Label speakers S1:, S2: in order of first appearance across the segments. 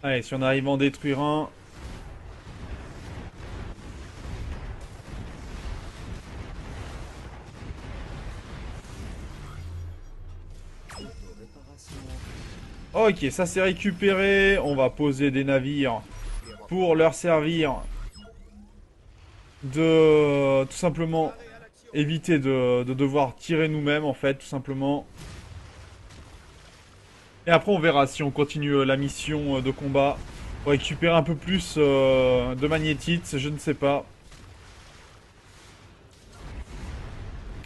S1: Allez, si on arrive à en détruire un... Ok, ça c'est récupéré. On va poser des navires pour leur servir de tout simplement éviter de devoir tirer nous-mêmes en fait, tout simplement. Et après on verra si on continue la mission de combat pour récupérer un peu plus de magnétites, je ne sais pas.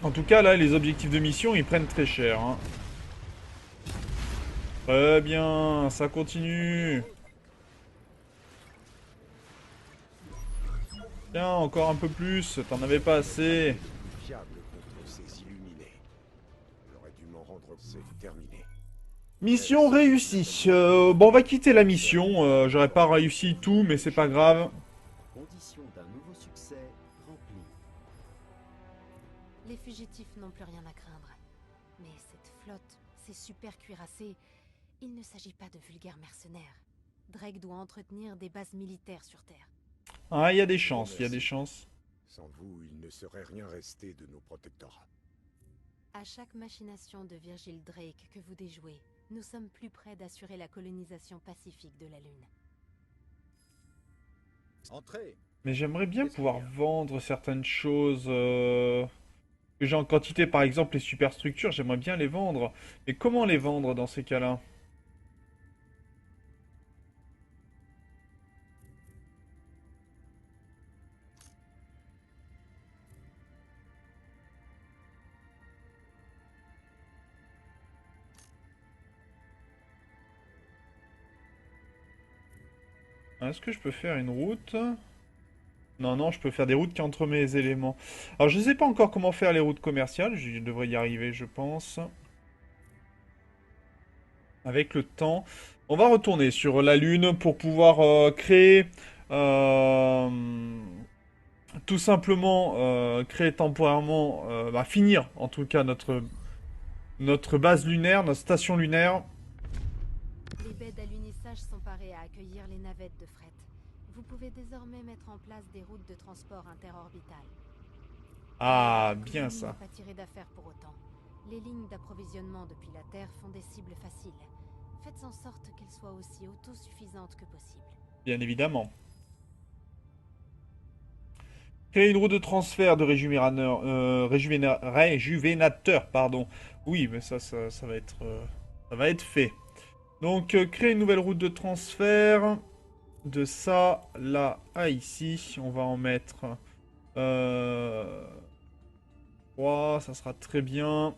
S1: En tout cas là les objectifs de mission ils prennent très cher. Hein. Très bien, ça continue. Tiens, encore un peu plus, t'en avais pas assez.
S2: Fiable contre ces illuminés. J'aurais dû m'en rendre, c'est terminé.
S1: Mission réussie. Bon, on va quitter la mission. J'aurais pas réussi tout, mais c'est pas grave.
S3: Condition d'un nouveau succès rempli.
S4: Les fugitifs n'ont plus rien à craindre. Mais cette flotte, ces super cuirassés, il ne s'agit pas de vulgaires mercenaires. Drake doit entretenir des bases militaires sur Terre.
S1: Ah, il y a des chances, il y a des
S2: Merci.
S1: chances.
S2: Sans vous, il ne serait rien resté de nos protectorats.
S4: À chaque machination de Virgil Drake que vous déjouez, nous sommes plus près d'assurer la colonisation pacifique de la Lune.
S3: Entrez.
S1: Mais j'aimerais bien pouvoir vendre certaines choses que j'ai en quantité. Par exemple, les superstructures, j'aimerais bien les vendre. Mais comment les vendre dans ces cas-là? Est-ce que je peux faire une route? Non, non, je peux faire des routes qu'entre mes éléments. Alors, je ne sais pas encore comment faire les routes commerciales. Je devrais y arriver, je pense. Avec le temps. On va retourner sur la Lune pour pouvoir créer... euh, tout simplement créer temporairement... finir, en tout cas, notre base lunaire, notre station lunaire.
S4: Les baies d'alunissage sont parées à accueillir les navettes de fret. Vous pouvez désormais mettre en place des routes de transport interorbitales.
S1: Ah,
S4: La
S1: bien
S4: colonie
S1: ça.
S4: n'a pas tiré d'affaire pour autant. Les lignes d'approvisionnement depuis la Terre font des cibles faciles. Faites en sorte qu'elles soient aussi autosuffisantes que possible.
S1: Bien évidemment. Créer une route de transfert de réjuvénateur, pardon. Oui, mais ça ça va être fait. Donc, créer une nouvelle route de transfert. De ça, là, à ici. On va en mettre... Euh... 3, ça sera très bien.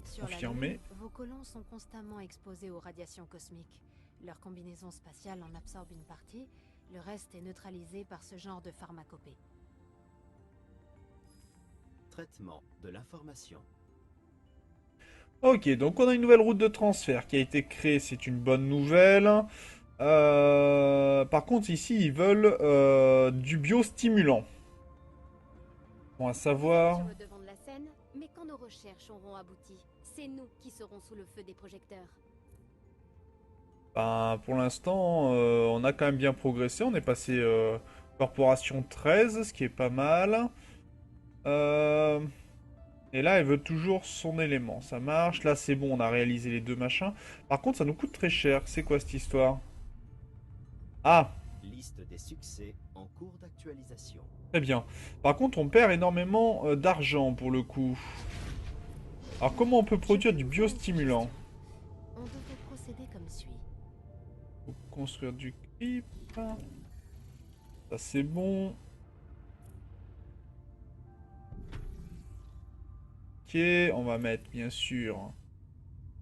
S4: Sur la
S1: Confirmé.
S4: Lune, vos colons sont constamment exposés aux radiations cosmiques. Leur combinaison spatiale en absorbe une partie, le reste est neutralisé par ce genre de pharmacopée.
S3: Traitement de l'information.
S1: Ok, donc on a une nouvelle route de transfert qui a été créée, c'est une bonne nouvelle. Par contre, ici, ils veulent du biostimulant. Bon, à savoir...
S5: Sur le devant de la scène, mais quand nos recherches auront abouti, c'est nous qui serons sous le feu des projecteurs.
S1: Ben, pour l'instant, on a quand même bien progressé. On est passé Corporation 13, ce qui est pas mal. Euh, Et là, elle veut toujours son élément. Ça marche. Là, c'est bon, on a réalisé les deux machins. Par contre, ça nous coûte très cher. C'est quoi cette histoire? Ah,
S3: Liste des succès en cours d'actualisation.
S1: très bien. Par contre, on perd énormément d'argent pour le coup. Alors, comment on peut produire du biostimulant?
S4: On devrait procéder comme suit.
S1: Faut construire du creep. Ça, c'est bon. Ok, on va mettre bien sûr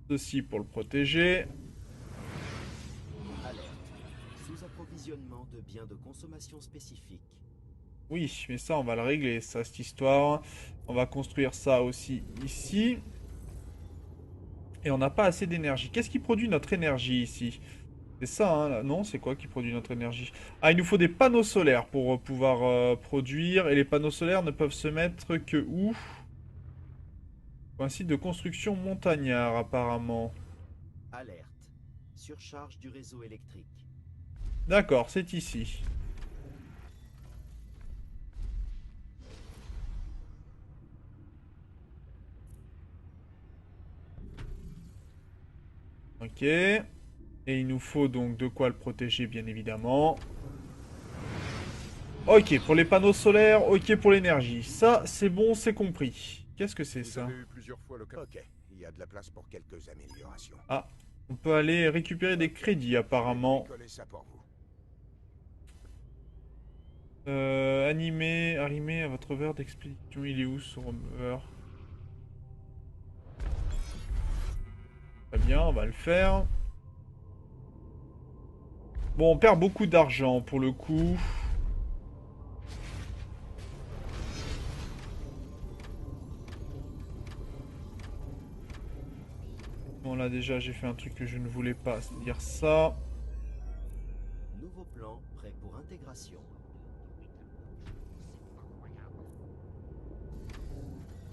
S1: ceci pour le protéger.
S3: Alerte. Sous-approvisionnement de biens de consommation spécifiques.
S1: Oui, mais ça, on va le régler, ça, cette histoire. On va construire ça aussi ici. Et on n'a pas assez d'énergie. Qu'est-ce qui produit notre énergie ici? C'est ça, hein, là. Non, c'est quoi qui produit notre énergie? Ah, il nous faut des panneaux solaires pour pouvoir produire. Et les panneaux solaires ne peuvent se mettre que où? Sur un site de construction montagnard, apparemment.
S3: Alerte. surcharge du réseau électrique.
S1: D'accord, c'est ici. Ok. Et il nous faut donc de quoi le protéger, bien évidemment. Ok, pour les panneaux solaires, ok pour l'énergie. Ça, c'est bon, c'est compris. Qu'est-ce que c'est
S2: Vous
S1: ça?
S2: avez eu plusieurs fois l'occasion. Ok, il y a de la place pour quelques améliorations.
S1: Ah, on peut aller récupérer des crédits apparemment.
S2: Bricoler ça pour vous.
S1: Animé à votre verre d'expédition. Il est où ce rover? Très bien, on va le faire. Bon, on perd beaucoup d'argent pour le coup. Bon, là déjà, j'ai fait un truc que je ne voulais pas, c'est-à-dire ça.
S3: Nouveau plan prêt pour intégration.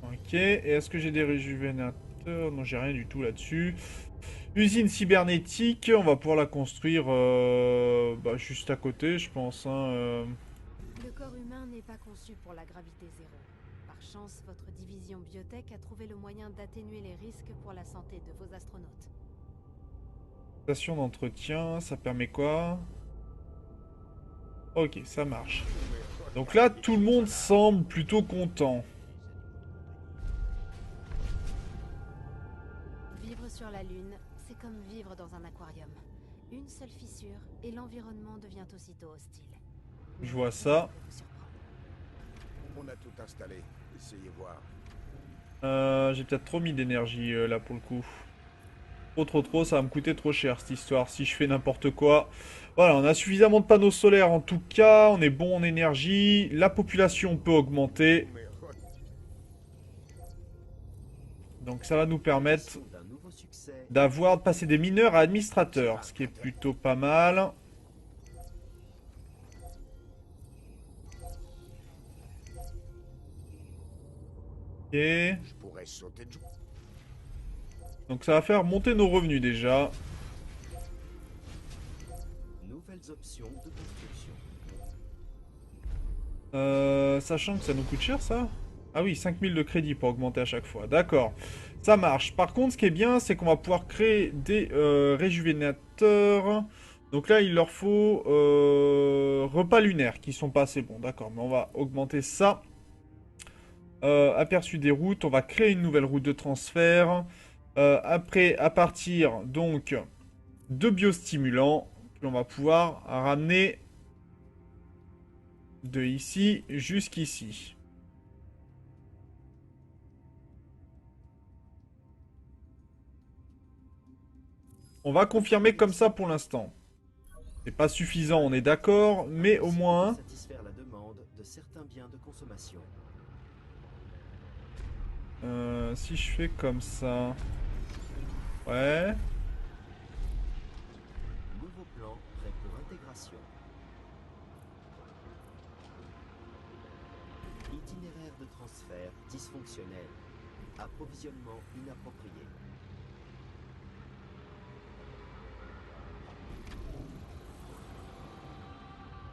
S1: Ok, et est-ce que j'ai des réjuvénateurs? Non, j'ai rien du tout là-dessus. Usine cybernétique, on va pouvoir la construire bah, juste à côté, je pense.
S4: Le corps humain n'est pas conçu pour la gravité zéro. Par chance, votre division biotech a trouvé le moyen d'atténuer les risques pour la santé de vos astronautes.
S1: Station d'entretien, ça permet quoi? Ok, ça marche. Donc là, tout le monde semble plutôt content.
S4: Vivre sur la Lune, c'est comme vivre dans un aquarium. Une seule fissure et l'environnement devient aussitôt hostile. Mais
S1: Je vois
S4: rien
S1: ça.
S4: ne peut vous surprendre.
S2: On a tout installé. Essayez voir.
S1: J'ai peut-être trop mis d'énergie là pour le coup. Trop, ça va me coûter trop cher cette histoire si je fais n'importe quoi. Voilà, on a suffisamment de panneaux solaires en tout cas, on est bon en énergie, la population peut augmenter.
S2: Mais
S1: Donc ça va nous permettre
S3: D'un nouveau succès.
S1: de passer des mineurs à administrateurs, ce qui est plutôt pas mal. Ok.
S2: je pourrais sauter de joie.
S1: Donc ça va faire monter nos revenus déjà.
S3: Nouvelles options de construction.
S1: Sachant que ça nous coûte cher ça. Ah oui, 5000 de crédit pour augmenter à chaque fois. D'accord. Ça marche. Par contre, ce qui est bien, c'est qu'on va pouvoir créer des réjuvénateurs. Donc là, il leur faut repas lunaires qui sont pas assez bons. D'accord, mais on va augmenter ça. Aperçu des routes. On va créer une nouvelle route de transfert. Après, à partir donc de biostimulants, on va pouvoir ramener de ici jusqu'ici. On va confirmer comme ça pour l'instant. C'est pas suffisant, on est d'accord, mais au moins...
S3: Satisfaire la demande de certains biens de consommation.
S1: Si je fais comme ça... Ouais...
S3: Nouveau plan prêt pour intégration. Itinéraire de transfert dysfonctionnel. Approvisionnement inapproprié.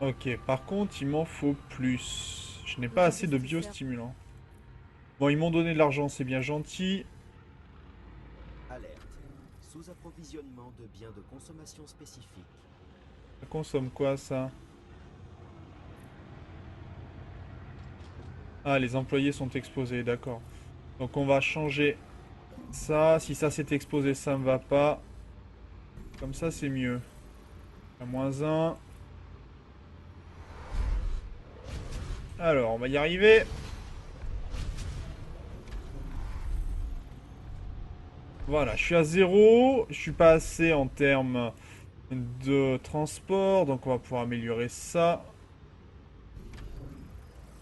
S1: Ok, par contre, il m'en faut plus. Je n'ai pas assez de biostimulants. Bon, ils m'ont donné de l'argent, c'est bien gentil.
S3: Alerte. Sous-approvisionnement de biens de consommation spécifiques.
S1: Ça consomme quoi, ça? Ah, les employés sont exposés, d'accord. Donc on va changer ça. Si ça s'est exposé, ça me va pas. Comme ça, c'est mieux. À -1. Alors, on va y arriver. Voilà, je suis à 0. Je suis pas assez en termes de transport. Donc on va pouvoir améliorer ça.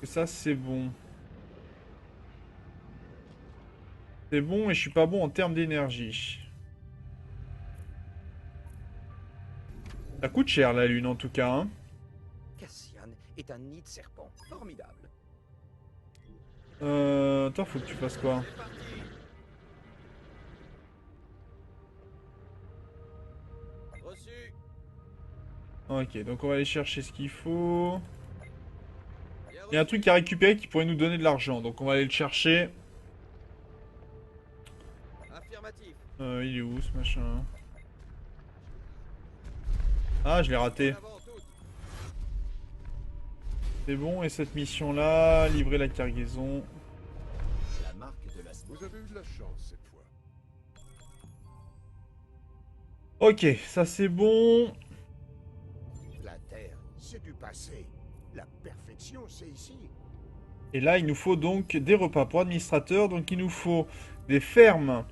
S1: Ça, c'est bon. C'est bon et je suis pas bon en termes d'énergie. Ça coûte cher la lune en tout cas. Hein.
S6: Cassian est un nid de serpent formidable.
S1: Toi, faut que tu fasses quoi? Ok, donc on va aller chercher ce qu'il faut. Il y a un truc à récupérer qui pourrait nous donner de l'argent, donc on va aller le chercher.
S6: Affirmatif.
S1: Il est où ce machin? Ah, je l'ai raté.
S6: En avant, toutes.
S1: C'est bon, et cette mission-là, livrer la cargaison.
S3: La marque de la...
S2: Vous avez eu de la chance cette fois.
S1: Ok, ça c'est bon.
S2: La Terre, c'est du passé. La perfection, c'est ici.
S1: Et là, il nous faut donc des repas pour administrateurs. Donc il nous faut des fermes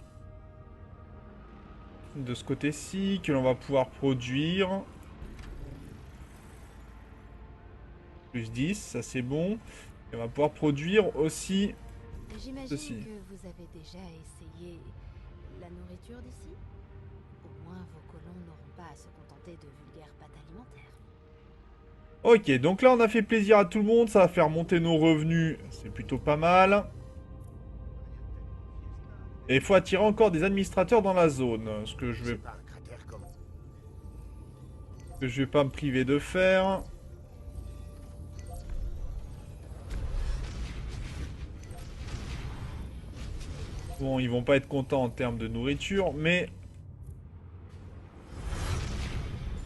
S1: de ce côté-ci que l'on va pouvoir produire. Plus 10, ça c'est bon. Et on va pouvoir produire aussi...
S4: J'imagine
S1: Ceci.
S4: que vous avez déjà essayé la nourriture d'ici. Au moins, vos colons n'auront pas à se contenter de vulgaires pâtes alimentaires.
S1: Ok, donc là on a fait plaisir à tout le monde. Ça va faire monter nos revenus. C'est plutôt pas mal. Et il faut attirer encore des administrateurs dans la zone. Ce que
S2: C'est pas un cratère comme...
S1: je vais pas me priver de faire. Bon, ils vont pas être contents en termes de nourriture, mais...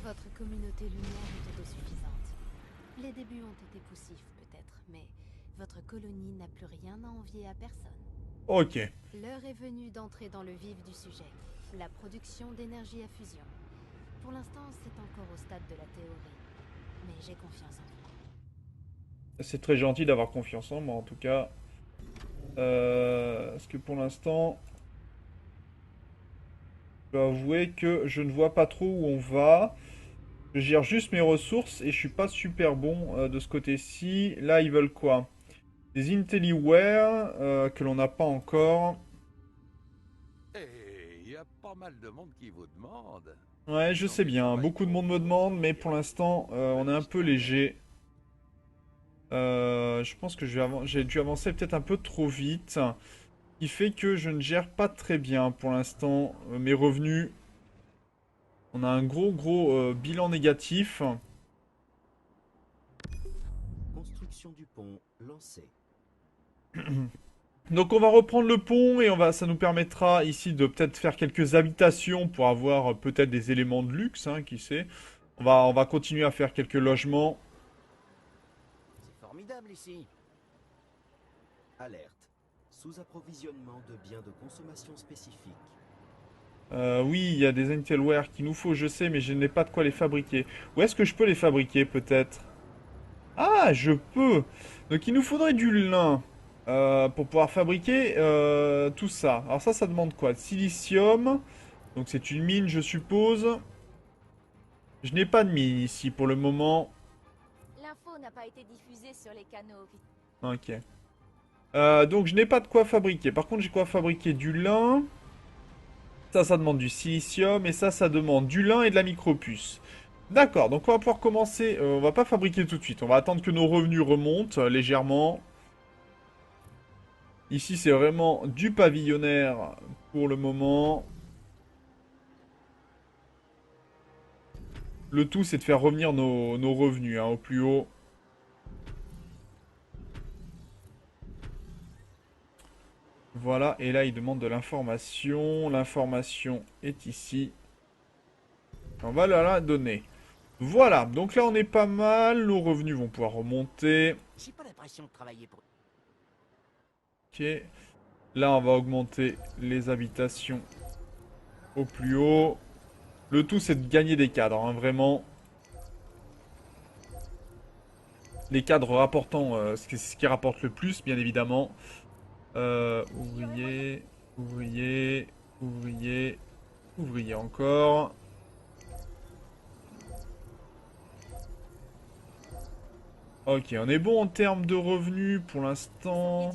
S4: Votre communauté lunaire est autosuffisante. Les débuts ont été poussifs peut-être, mais votre colonie n'a plus rien à envier à personne.
S1: Ok.
S4: L'heure est venue d'entrer dans le vif du sujet, la production d'énergie à fusion. Pour l'instant, c'est encore au stade de la théorie, mais j'ai confiance en vous.
S1: C'est très gentil d'avoir confiance en moi, en tout cas. Parce que pour l'instant... Je dois avouer que je ne vois pas trop où on va. Je gère juste mes ressources et je suis pas super bon de ce côté-ci. Là, ils veulent quoi? Des IntelliWare que l'on n'a pas encore.
S7: Et il y a pas mal de monde qui vous demande.
S1: Ouais, je sais bien. Beaucoup de monde me demande, mais pour l'instant, on est un peu léger. Je pense que j'ai dû avancer peut-être un peu trop vite. Ce qui fait que je ne gère pas très bien pour l'instant mes revenus. On a un gros bilan négatif.
S3: Construction du pont lancée.
S1: Donc on va reprendre le pont et ça nous permettra ici de peut-être faire quelques habitations pour avoir peut-être des éléments de luxe, hein, qui sait. On va continuer à faire quelques logements.
S6: C'est formidable ici.
S3: Alerte. Sous-approvisionnement de biens de consommation spécifiques.
S1: Oui, il y a des Intelware qu'il nous faut, je sais, mais je n'ai pas de quoi les fabriquer. Où est-ce que je peux les fabriquer, peut-être? Ah, je peux! Donc il nous faudrait du lin pour pouvoir fabriquer tout ça. Alors ça demande quoi? Silicium. Donc c'est une mine, je suppose. Je n'ai pas de mine ici pour le moment.
S5: L'info n'a pas été diffusée sur les canaux.
S1: Ok. Donc je n'ai pas de quoi fabriquer. Par contre, j'ai quoi fabriquer du lin. Ça demande du silicium. Et ça demande du lin et de la micropuce. D'accord, donc on va pouvoir commencer. On va pas fabriquer tout de suite. On va attendre que nos revenus remontent légèrement. Ici, c'est vraiment du pavillonnaire pour le moment. Le tout, c'est de faire revenir nos revenus hein, au plus haut. Voilà, et là, il demande de l'information. L'information est ici. On va la donner. Voilà, donc là, on est pas mal. Nos revenus vont pouvoir remonter.
S6: J'ai pas l'impression de travailler pour...
S1: Ok. Là, on va augmenter les habitations au plus haut. Le tout, c'est de gagner des cadres, hein, vraiment. Les cadres rapportant ce qui rapporte le plus, bien évidemment. Ouvrier, ouvrier, ouvrier, ouvrier encore. Ok, on est bon en termes de revenus pour l'instant.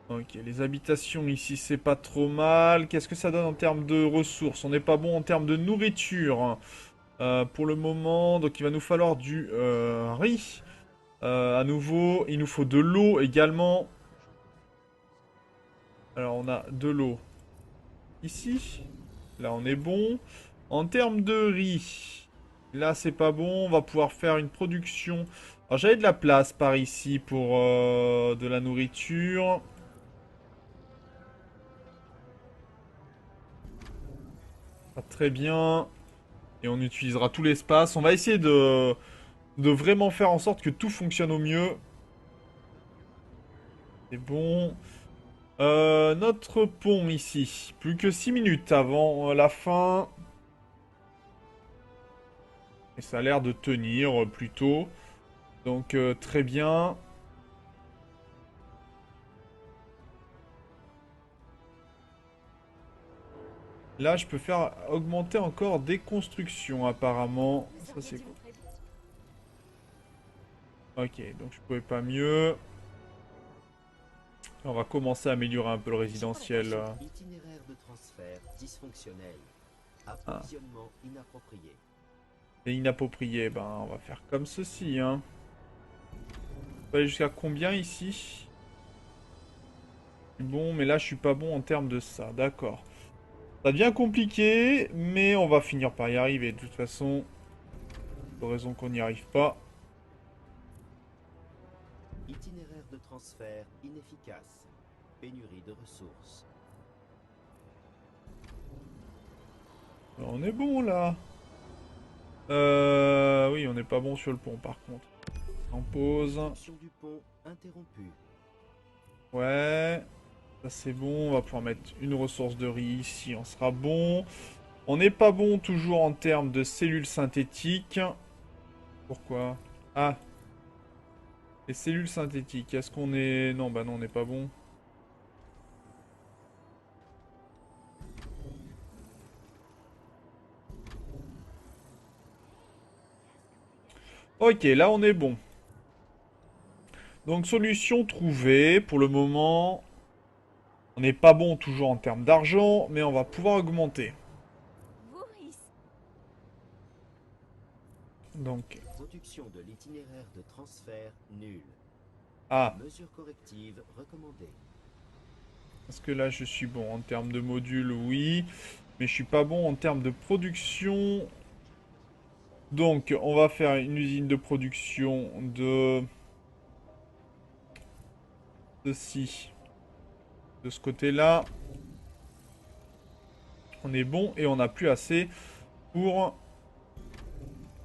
S1: Ok, les habitations ici, c'est pas trop mal. Qu'est-ce que ça donne en termes de ressources? On n'est pas bon en termes de nourriture pour le moment. Donc il va nous falloir du riz. À nouveau, il nous faut de l'eau également. Alors on a de l'eau ici. Là, on est bon. En termes de riz, là, c'est pas bon. On va pouvoir faire une production. Alors, j'avais de la place par ici pour de la nourriture. Pas très bien. Et on utilisera tout l'espace. On va essayer de vraiment faire en sorte que tout fonctionne au mieux. C'est bon. Notre pont ici. Plus que 6 minutes avant la fin. Et ça a l'air de tenir plutôt. Donc très bien. Là, je peux faire augmenter encore des constructions apparemment. Ça c'est cool. Ok, donc je pouvais pas mieux. On va commencer à améliorer un peu le résidentiel.
S3: Itinéraire de transfert dysfonctionnel. Approvisionnement inapproprié.
S1: Et inapproprié, ben on va faire comme ceci. Hein. On va aller jusqu'à combien ici? Bon, mais là je suis pas bon en termes de ça, d'accord. Ça devient compliqué, mais on va finir par y arriver de toute façon. Pour raison qu'on n'y arrive pas.
S3: Itinéraire de transfert inefficace. Pénurie de ressources.
S1: On est bon là. Oui, on n'est pas bon sur le pont par contre. En pause.
S3: Construction du pont interrompue.
S1: Ouais. Ça c'est bon. On va pouvoir mettre une ressource de riz ici. On sera bon. On n'est pas bon toujours en termes de cellules synthétiques. Pourquoi? Ah. Les cellules synthétiques. Est-ce qu'on est... Non, bah non, on n'est pas bon. Ok, là on est bon. Donc solution trouvée. Pour le moment, on n'est pas bon toujours en termes d'argent, mais on va pouvoir augmenter. Donc,
S3: Production de l'itinéraire de transfert nul.
S1: ah,
S3: Mesures correctives recommandées.
S1: parce que là je suis bon en termes de modules, oui, mais je suis pas bon en termes de production. Donc, on va faire une usine de production de ceci, de ce côté-là. On est bon et on n'a plus assez pour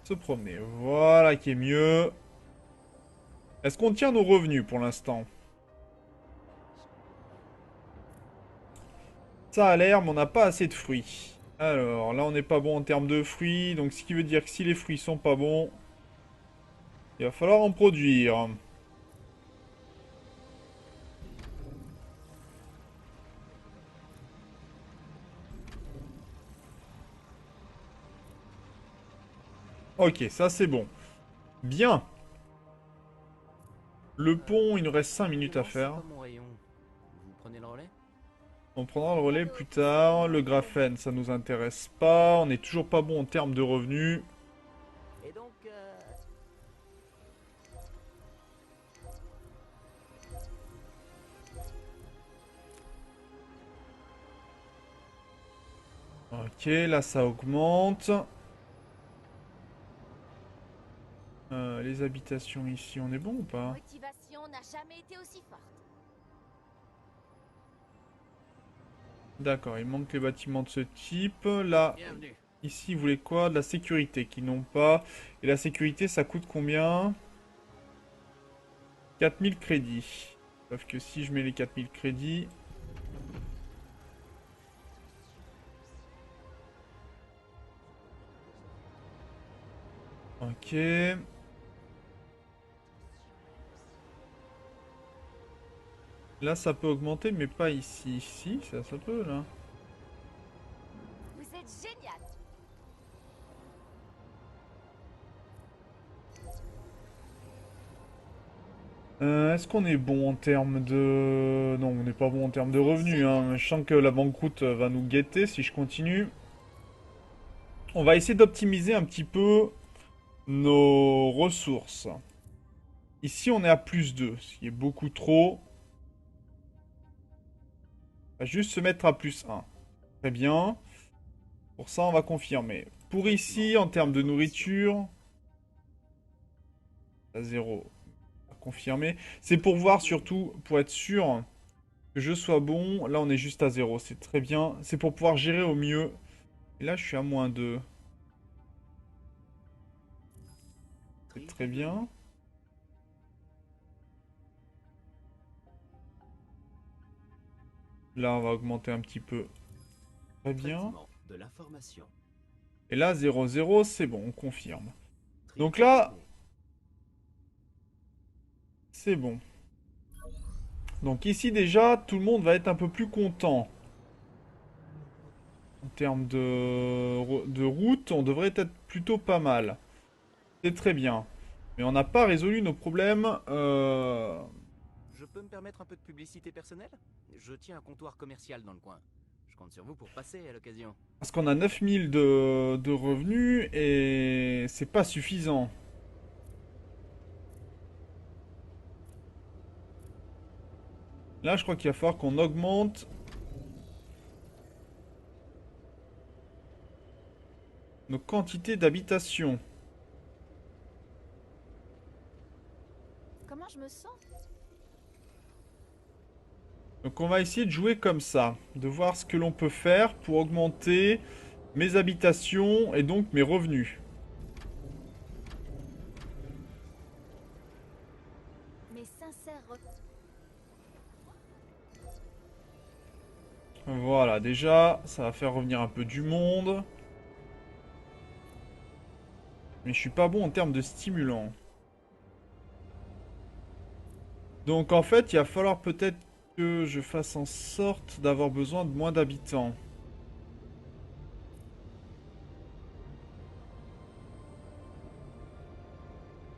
S1: se promener. Voilà qui est mieux. Est-ce qu'on tient nos revenus pour l'instant? Ça a l'air, mais on n'a pas assez de fruits. Alors, là, on n'est pas bon en termes de fruits. Donc, ce qui veut dire que si les fruits sont pas bons, il va falloir en produire. Ok, ça c'est bon. Bien. Le pont, il nous reste 5 minutes à faire.
S8: Vous prenez le relais?
S1: On prendra le relais plus tard. Le graphène, ça nous intéresse pas. On n'est toujours pas bon en termes de revenus.
S8: Et donc,
S1: Ok, là ça augmente. Les habitations ici, on est bon ou pas?
S5: Motivation n'a jamais été aussi forte.
S1: D'accord, il manque les bâtiments de ce type. Là,
S8: bienvenue.
S1: ici, vous voulez quoi? De la sécurité qu'ils n'ont pas. Et la sécurité, ça coûte combien? 4000 crédits. Sauf que si je mets les 4000 crédits... Ok. Là, ça peut augmenter, mais pas ici. Ici, ça peut, là.
S5: Vous êtes génial.
S1: Est-ce qu'on est bon en termes de... Non, on n'est pas bon en termes de revenus. Hein. Je sens que la banqueroute va nous guetter si je continue. On va essayer d'optimiser un petit peu nos ressources. Ici, on est à plus 2, ce qui est beaucoup trop. On va juste se mettre à plus 1. Très bien. Pour ça, on va confirmer. Pour ici, en termes de nourriture, à 0. Confirmer. C'est pour voir surtout, pour être sûr que je sois bon. Là, on est juste à 0. C'est très bien. C'est pour pouvoir gérer au mieux. Et là, je suis à -2. C'est très bien. Là, on va augmenter un petit peu. Très bien.
S3: Traitement de l'information.
S1: Et là, 0, 0, c'est bon, on confirme. Donc là, c'est bon. Donc ici, déjà, tout le monde va être un peu plus content. En termes de route, on devrait être plutôt pas mal. C'est très bien. Mais on n'a pas résolu nos problèmes.
S8: Je peux me permettre un peu de publicité personnelle? Je tiens un comptoir commercial dans le coin. Je compte sur vous pour passer à l'occasion.
S1: Parce qu'on a 9000 de revenus et c'est pas suffisant. Là, je crois qu'il va falloir qu'on augmente nos quantités d'habitation.
S5: Comment je me sens?
S1: Donc on va essayer de jouer comme ça, de voir ce que l'on peut faire pour augmenter mes habitations et donc mes revenus.
S5: Mes sincères...
S1: Voilà, déjà, ça va faire revenir un peu du monde. Mais je suis pas bon en termes de stimulants. Donc en fait, il va falloir peut-être que je fasse en sorte d'avoir besoin de moins d'habitants.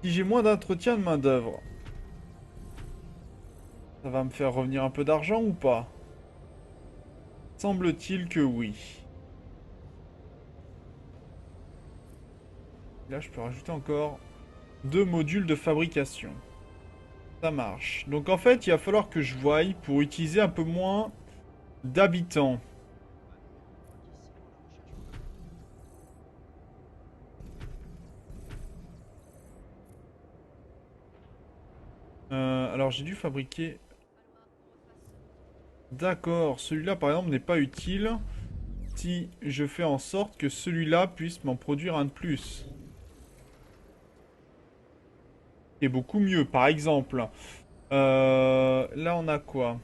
S1: Si j'ai moins d'entretien de main-d'œuvre, ça va me faire revenir un peu d'argent ou pas? Semble-t-il que oui. Là, je peux rajouter encore 2 modules de fabrication. Ça marche. Donc en fait, il va falloir que je voie pour utiliser un peu moins d'habitants. Alors j'ai dû fabriquer... D'accord, celui-là par exemple n'est pas utile si je fais en sorte que celui-là puisse m'en produire un de plus. Et beaucoup mieux, par exemple. Là on a quoi?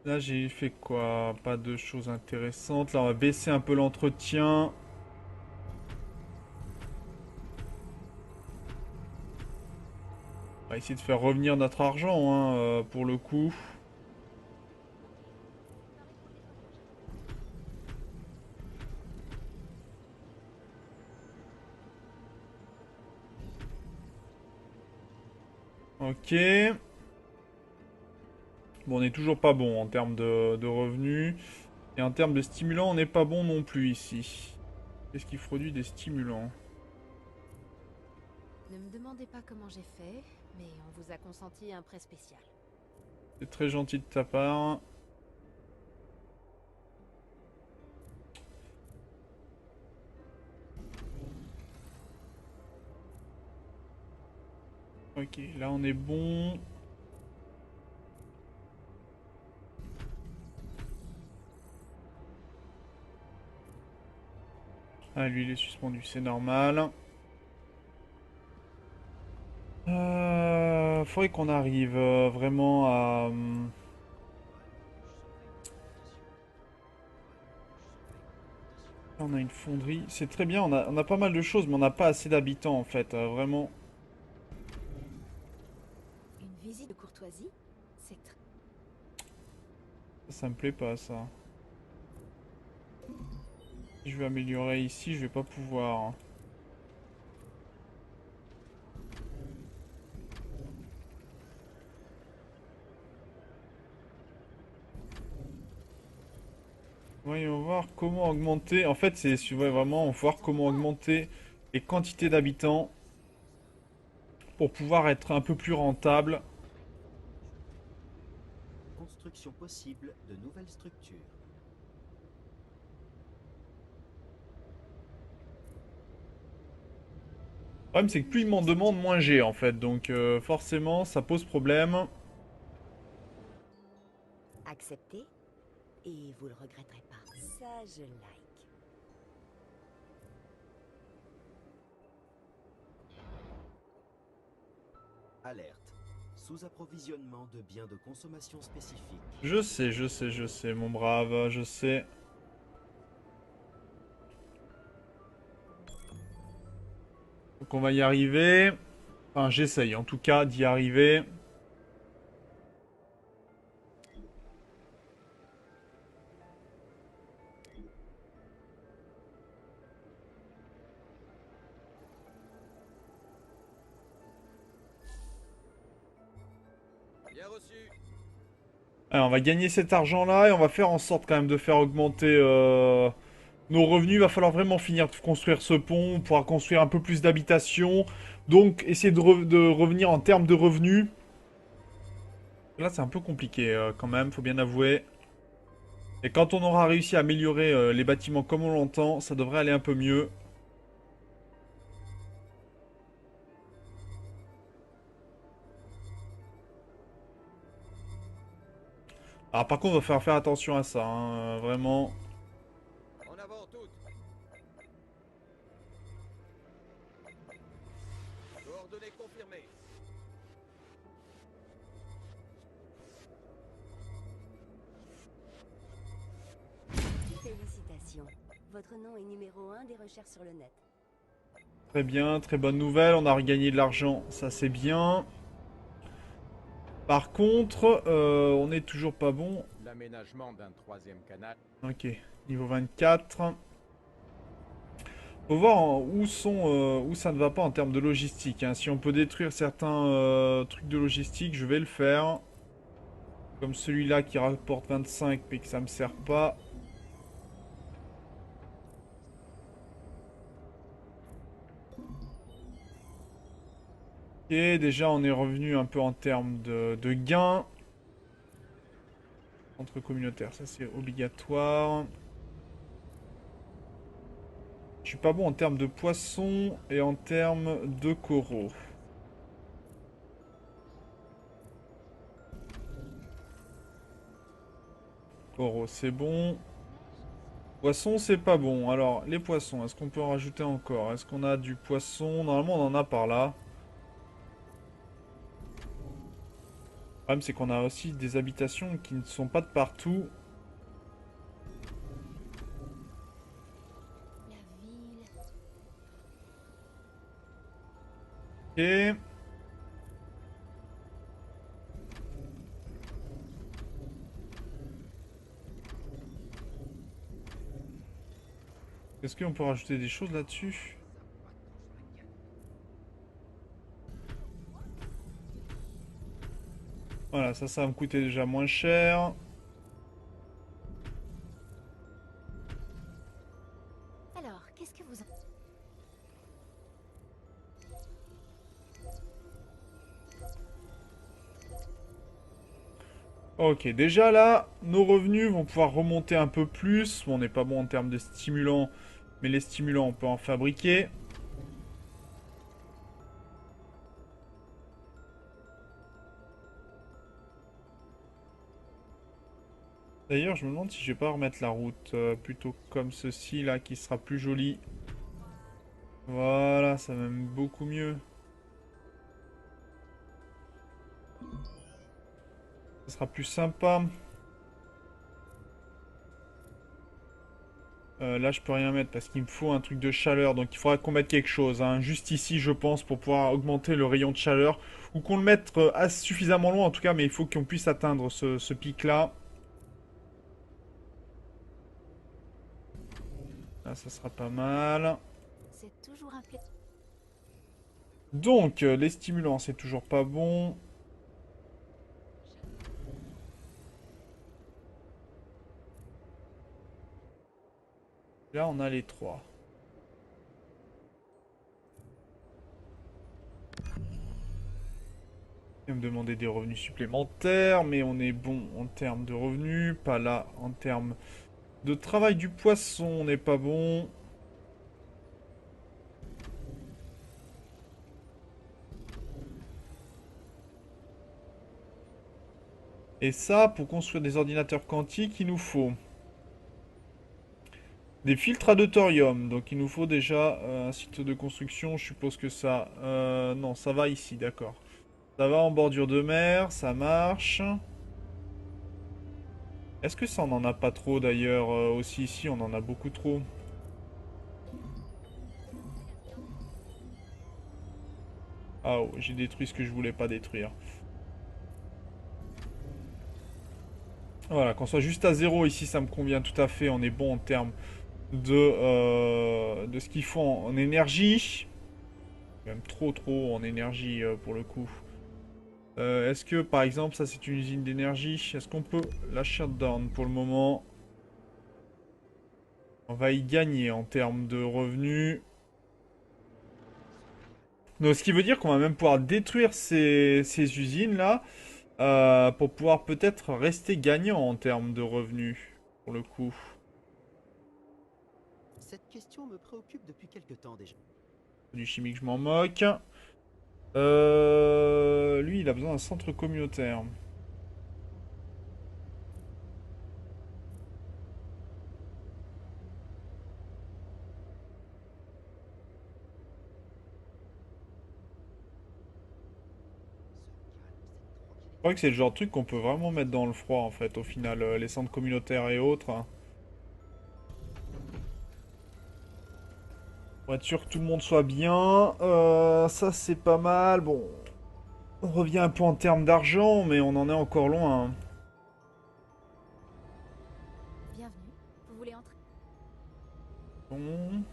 S1: Là j'ai fait quoi? Pas de choses intéressantes. Là on va baisser un peu l'entretien. On va essayer de faire revenir notre argent, hein, pour le coup. Ok. Bon, on n'est toujours pas bon en termes de revenus. Et en termes de stimulants, on n'est pas bon non plus ici. Qu'est-ce qui produit des stimulants?
S4: Ne me demandez pas comment j'ai fait, mais on vous a consenti un prêt spécial.
S1: C'est très gentil de ta part. Ok, là on est bon. Ah, lui il est suspendu, c'est normal. Faudrait qu'on arrive vraiment à... On a une fonderie. C'est très bien, on a pas mal de choses, mais on n'a pas assez d'habitants en fait. Vraiment.
S5: Une visite de courtoisie? C'est
S1: Ça me plaît pas ça. Si je vais améliorer ici, je vais pas pouvoir. Voyons voir comment augmenter. En fait, c'est ouais, vraiment voir comment augmenter les quantités d'habitants pour pouvoir être un peu plus rentable.
S3: Construction possible de nouvelles structures.
S1: Le problème, c'est que plus il m'en demande, moins j'ai en fait. Donc forcément, ça pose problème.
S9: Acceptez, et vous le regretterez pas. Ça, je like.
S3: Alerte. Sous-approvisionnement de biens de consommation spécifiques.
S1: Je sais, mon brave, je sais. Donc on va y arriver. Enfin, j'essaye en tout cas d'y arriver.
S7: Bien reçu.
S1: Alors, on va gagner cet argent-là et on va faire en sorte quand même de faire augmenter nos revenus. Il va falloir vraiment finir de construire ce pont. On pourra construire un peu plus d'habitations. Donc, essayer de revenir en termes de revenus. Là, c'est un peu compliqué quand même, faut bien avouer. Et quand on aura réussi à améliorer les bâtiments comme on l'entend, ça devrait aller un peu mieux. Alors par contre, on va faire attention à ça, hein, vraiment.
S7: En avant toutes. Coordonnées confirmées.
S9: Félicitations. Votre nom est numéro 1 des recherches sur le net.
S1: Très bien, très bonne nouvelle. On a regagné de l'argent, ça c'est bien. Par contre, on est toujours pas bon.
S2: L'aménagement d'un troisième canal.
S1: Ok, niveau 24. Faut voir où ça ne va pas en termes de logistique, hein. Si on peut détruire certains trucs de logistique, je vais le faire. Comme celui-là qui rapporte 25 mais que ça me sert pas. Ok, déjà on est revenu un peu en termes de gains. Entre communautaires, ça c'est obligatoire. Je suis pas bon en termes de poissons et en termes de coraux. Coraux, c'est bon. Poissons, c'est pas bon. Alors, les poissons, est-ce qu'on peut en rajouter encore? Est-ce qu'on a du poisson? Normalement, on en a par là. Le problème, c'est qu'on a aussi des habitations qui ne sont pas de partout.
S5: La ville.
S1: Ok. Est-ce qu'on peut rajouter des choses là-dessus? Voilà, ça va me coûter déjà moins cher.
S5: Alors, qu'est-ce que vous...
S1: Ok, déjà là, nos revenus vont pouvoir remonter un peu plus. Bon, on n'est pas bon en termes de stimulants, mais les stimulants, on peut en fabriquer. D'ailleurs, je me demande si je vais pas remettre la route plutôt comme ceci là, qui sera plus joli. Voilà, ça va même beaucoup mieux. Ça sera plus sympa. Là, je peux rien mettre parce qu'il me faut un truc de chaleur. Donc, il faudra qu'on mette quelque chose, hein, juste ici, je pense, pour pouvoir augmenter le rayon de chaleur. Ou qu'on le mette suffisamment loin, en tout cas. Mais il faut qu'on puisse atteindre ce pic-là. Là, ça sera pas mal.
S5: C'est toujours un plaisir.
S1: Donc, les stimulants, c'est toujours pas bon. Là, on a les trois. Il va me demander des revenus supplémentaires, mais on est bon en termes de revenus, pas là en termes de travail du poisson, on n'est pas bon. Et ça, pour construire des ordinateurs quantiques, il nous faut des filtres à deutérium. Donc il nous faut déjà un site de construction. Je suppose que ça... non, ça va ici, d'accord. Ça va en bordure de mer, ça marche. Est-ce que ça, on en a pas trop d'ailleurs aussi ici, on en a beaucoup trop. Ah oh, j'ai détruit ce que je voulais pas détruire. Voilà, qu'on soit juste à 0 ici, ça me convient tout à fait. On est bon en termes de ce qu'il faut en énergie. Même trop en énergie pour le coup. Est-ce que par exemple, ça c'est une usine d'énergie? Est-ce qu'on peut la shutdown pour le moment? On va y gagner en termes de revenus. Donc, ce qui veut dire qu'on va même pouvoir détruire ces usines-là pour pouvoir peut-être rester gagnant en termes de revenus, pour le coup.
S3: Cette question me préoccupe depuis quelque temps déjà.
S1: Du chimique, je m'en moque. Lui, il a besoin d'un centre communautaire. Je crois que c'est le genre de truc qu'on peut vraiment mettre dans le froid, en fait, au final, les centres communautaires et autres. Hein. Pour être sûr que tout le monde soit bien. Ça, c'est pas mal. Bon, on revient un peu en termes d'argent, mais on en est encore loin. Hein.
S5: Bienvenue. Vous voulez entrer?
S1: Bon.